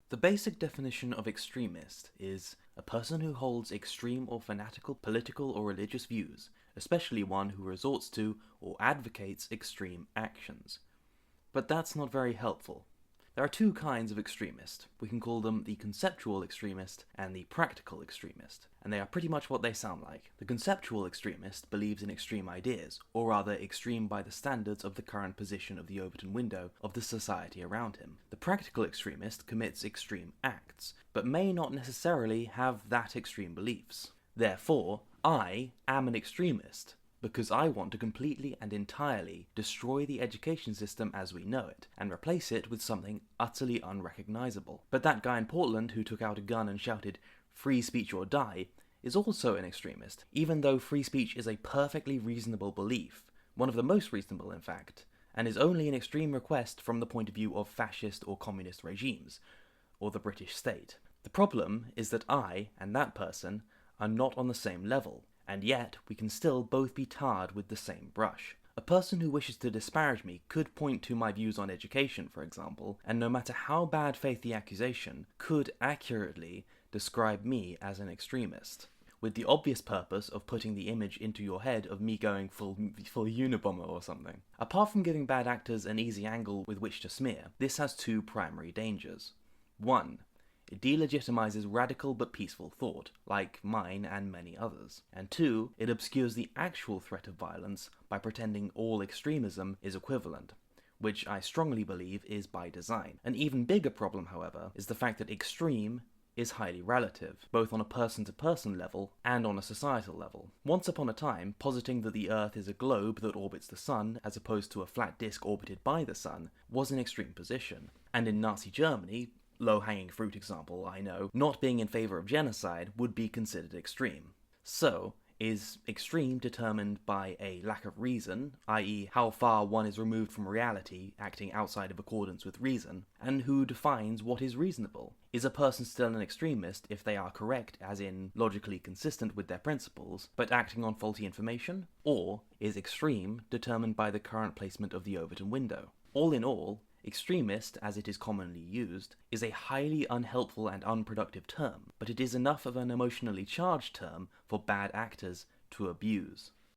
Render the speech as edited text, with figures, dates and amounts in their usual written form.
The basic definition of extremist is a person who holds extreme or fanatical political or religious views, especially one who resorts to or advocates extreme actions. But that's not very helpful. There are two kinds of extremist. We can call them the conceptual extremist and the practical extremist, and they are pretty much what they sound like. The conceptual extremist believes in extreme ideas, or rather extreme by the standards of the current position of the Overton window of the society around him. The practical extremist commits extreme acts, but may not necessarily have that extreme beliefs. Therefore, I am an extremist, because I want to completely and entirely destroy the education system as we know it, and replace it with something utterly unrecognizable. But that guy in Portland who took out a gun and shouted, "Free speech or die," is also an extremist, even though free speech is a perfectly reasonable belief, one of the most reasonable in fact, and is only an extreme request from the point of view of fascist or communist regimes, or the British state. The problem is that I, and that person, are not on the same level, and yet we can still both be tarred with the same brush. A person who wishes to disparage me could point to my views on education, for example, and no matter how bad faith the accusation, could accurately describe me as an extremist, with the obvious purpose of putting the image into your head of me going full Unabomber or something. Apart from giving bad actors an easy angle with which to smear, this has two primary dangers. 1. It delegitimizes radical but peaceful thought, like mine and many others. And 2, it obscures the actual threat of violence by pretending all extremism is equivalent, which I strongly believe is by design. An even bigger problem, however, is the fact that extreme is highly relative, both on a person-to-person level and on a societal level. Once upon a time, positing that the Earth is a globe that orbits the Sun, as opposed to a flat disk orbited by the Sun, was an extreme position. And in Nazi Germany, low-hanging fruit example, I know, not being in favor of genocide would be considered extreme. So, is extreme determined by a lack of reason, i.e. how far one is removed from reality, acting outside of accordance with reason, and who defines what is reasonable? Is a person still an extremist if they are correct, as in logically consistent with their principles, but acting on faulty information? Or is extreme determined by the current placement of the Overton window? All in all, extremist, as it is commonly used, is a highly unhelpful and unproductive term, but it is enough of an emotionally charged term for bad actors to abuse.